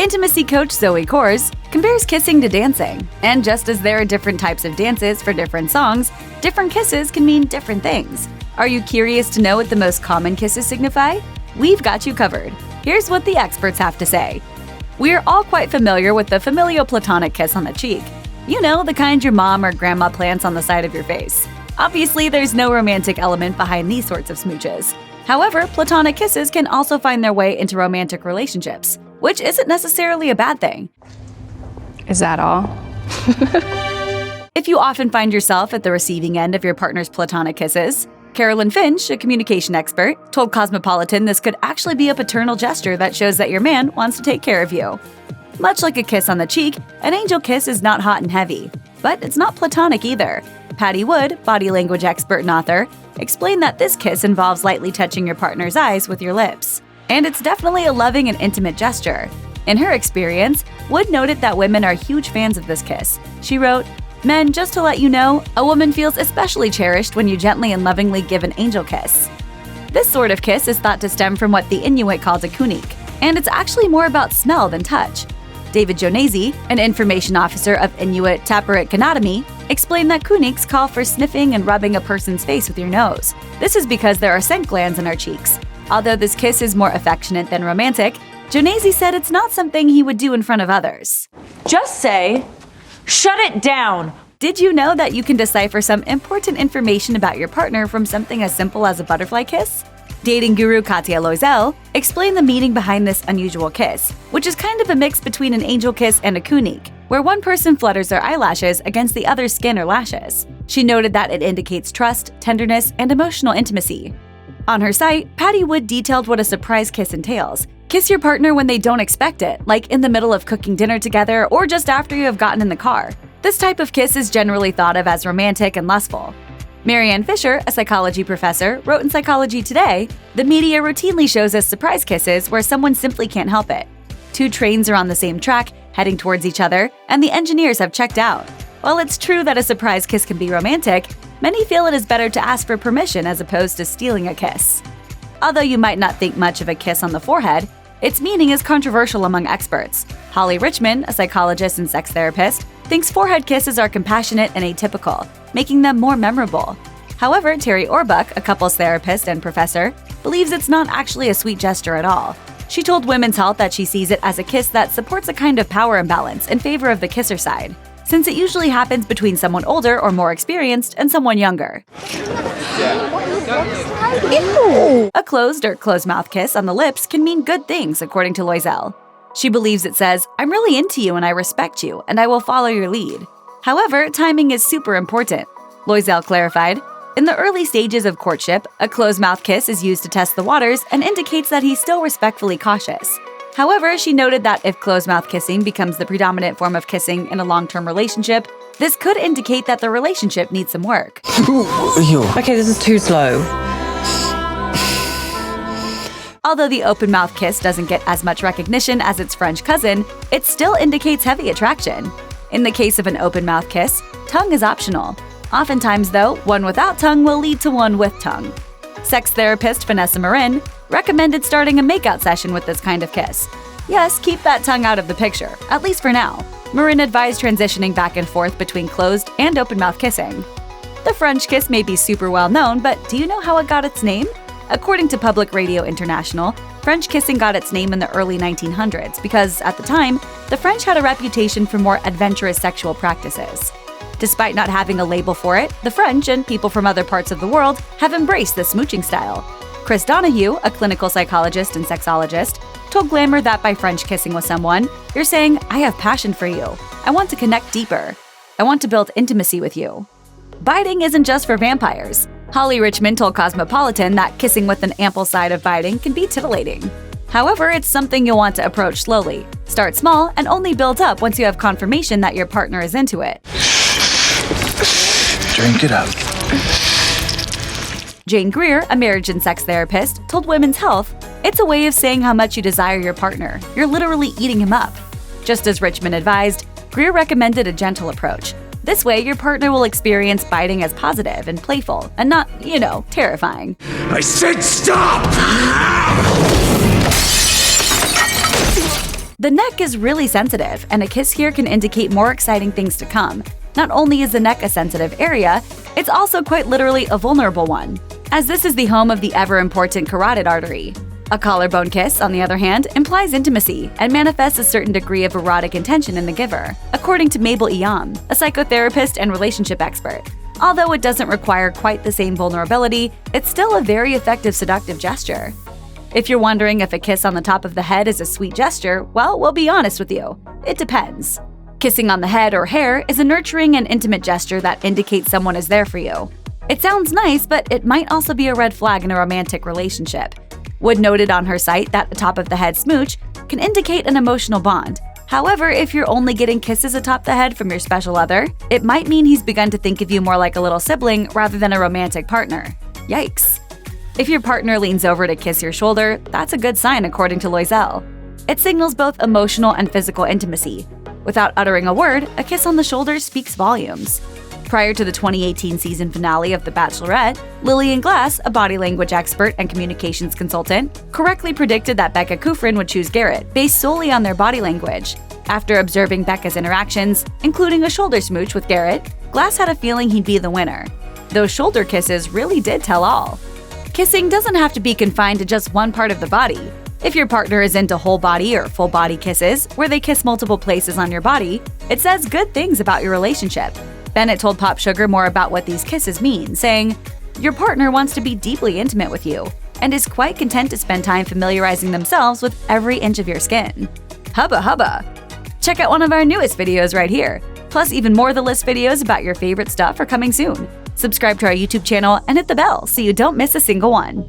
Intimacy coach Zoe Kors compares kissing to dancing. And just as there are different types of dances for different songs, different kisses can mean different things. Are you curious to know what the most common kisses signify? We've got you covered. Here's what the experts have to say. We're all quite familiar with the familial platonic kiss on the cheek. You know, the kind your mom or grandma plants on the side of your face. Obviously, there's no romantic element behind these sorts of smooches. However, platonic kisses can also find their way into romantic relationships, which isn't necessarily a bad thing. Is that all? If you often find yourself at the receiving end of your partner's platonic kisses, Carolyn Finch, a communication expert, told Cosmopolitan this could actually be a paternal gesture that shows that your man wants to take care of you. Much like a kiss on the cheek, an angel kiss is not hot and heavy, but it's not platonic either. Patty Wood, body language expert and author, explained that this kiss involves lightly touching your partner's eyes with your lips. And it's definitely a loving and intimate gesture. In her experience, Wood noted that women are huge fans of this kiss. She wrote, "Men, just to let you know, a woman feels especially cherished when you gently and lovingly give an angel kiss." This sort of kiss is thought to stem from what the Inuit called a kunik, and it's actually more about smell than touch. David Jonesi, an information officer of Inuit Tapiriit Kanatami, explained that kuniks call for sniffing and rubbing a person's face with your nose. This is because there are scent glands in our cheeks. Although this kiss is more affectionate than romantic, Jonesi said it's not something he would do in front of others. Just say, "Shut it down." Did you know that you can decipher some important information about your partner from something as simple as a butterfly kiss? Dating guru Katya Loisel explained the meaning behind this unusual kiss, which is kind of a mix between an angel kiss and a kunik, where one person flutters their eyelashes against the other's skin or lashes. She noted that it indicates trust, tenderness, and emotional intimacy. On her site, Patty Wood detailed what a surprise kiss entails. Kiss your partner when they don't expect it, like in the middle of cooking dinner together or just after you have gotten in the car. This type of kiss is generally thought of as romantic and lustful. Marianne Fisher, a psychology professor, wrote in Psychology Today, "The media routinely shows us surprise kisses where someone simply can't help it. Two trains are on the same track, heading towards each other, and the engineers have checked out. While it's true that a surprise kiss can be romantic, many feel it is better to ask for permission as opposed to stealing a kiss." Although you might not think much of a kiss on the forehead, its meaning is controversial among experts. Holly Richmond, a psychologist and sex therapist, thinks forehead kisses are compassionate and atypical, making them more memorable. However, Terry Orbuck, a couples therapist and professor, believes it's not actually a sweet gesture at all. She told Women's Health that she sees it as a kiss that supports a kind of power imbalance in favor of the kisser side, since it usually happens between someone older or more experienced and someone younger. Ew. A closed or closed-mouth kiss on the lips can mean good things, according to Loisel. She believes it says, "I'm really into you and I respect you, and I will follow your lead." However, timing is super important. Loisel clarified, "In the early stages of courtship, a closed-mouth kiss is used to test the waters and indicates that he's still respectfully cautious." However, she noted that if closed-mouth kissing becomes the predominant form of kissing in a long-term relationship, this could indicate that the relationship needs some work. Okay, this is too slow. Although the open-mouth kiss doesn't get as much recognition as its French cousin, it still indicates heavy attraction. In the case of an open-mouth kiss, tongue is optional. Oftentimes, though, one without tongue will lead to one with tongue. Sex therapist Vanessa Marin recommended starting a makeout session with this kind of kiss. Yes, keep that tongue out of the picture, at least for now. Marin advised transitioning back and forth between closed and open-mouth kissing. The French kiss may be super well known, but do you know how it got its name? According to Public Radio International, French kissing got its name in the early 1900s because, at the time, the French had a reputation for more adventurous sexual practices. Despite not having a label for it, the French and people from other parts of the world have embraced the smooching style. Chris Donahue, a clinical psychologist and sexologist, told Glamour that by French kissing with someone, you're saying, "I have passion for you. I want to connect deeper. I want to build intimacy with you." Biting isn't just for vampires. Holly Richmond told Cosmopolitan that kissing with an ample side of biting can be titillating. However, it's something you'll want to approach slowly. Start small and only build up once you have confirmation that your partner is into it. Drink it up. Jane Greer, a marriage and sex therapist, told Women's Health, "It's a way of saying how much you desire your partner. You're literally eating him up." Just as Richmond advised, Greer recommended a gentle approach. This way, your partner will experience biting as positive and playful, and not, terrifying. I said stop! The neck is really sensitive, and a kiss here can indicate more exciting things to come. Not only is the neck a sensitive area, it's also quite literally a vulnerable one, as this is the home of the ever-important carotid artery. A collarbone kiss, on the other hand, implies intimacy and manifests a certain degree of erotic intention in the giver, according to Mabel Iam, a psychotherapist and relationship expert. Although it doesn't require quite the same vulnerability, it's still a very effective seductive gesture. If you're wondering if a kiss on the top of the head is a sweet gesture, well, we'll be honest with you. It depends. Kissing on the head or hair is a nurturing and intimate gesture that indicates someone is there for you. It sounds nice, but it might also be a red flag in a romantic relationship. Wood noted on her site that a top-of-the-head smooch can indicate an emotional bond. However, if you're only getting kisses atop the head from your special other, it might mean he's begun to think of you more like a little sibling rather than a romantic partner. Yikes. If your partner leans over to kiss your shoulder, that's a good sign according to Loisel. It signals both emotional and physical intimacy. Without uttering a word, a kiss on the shoulder speaks volumes. Prior to the 2018 season finale of The Bachelorette, Lillian Glass, a body language expert and communications consultant, correctly predicted that Becca Kufrin would choose Garrett based solely on their body language. After observing Becca's interactions, including a shoulder smooch with Garrett, Glass had a feeling he'd be the winner. Those shoulder kisses really did tell all. Kissing doesn't have to be confined to just one part of the body. If your partner is into whole body or full body kisses, where they kiss multiple places on your body, it says good things about your relationship. Bennett told Pop Sugar more about what these kisses mean, saying, "Your partner wants to be deeply intimate with you and is quite content to spend time familiarizing themselves with every inch of your skin." Hubba hubba! Check out one of our newest videos right here. Plus, even more of the list videos about your favorite stuff are coming soon. Subscribe to our YouTube channel and hit the bell so you don't miss a single one.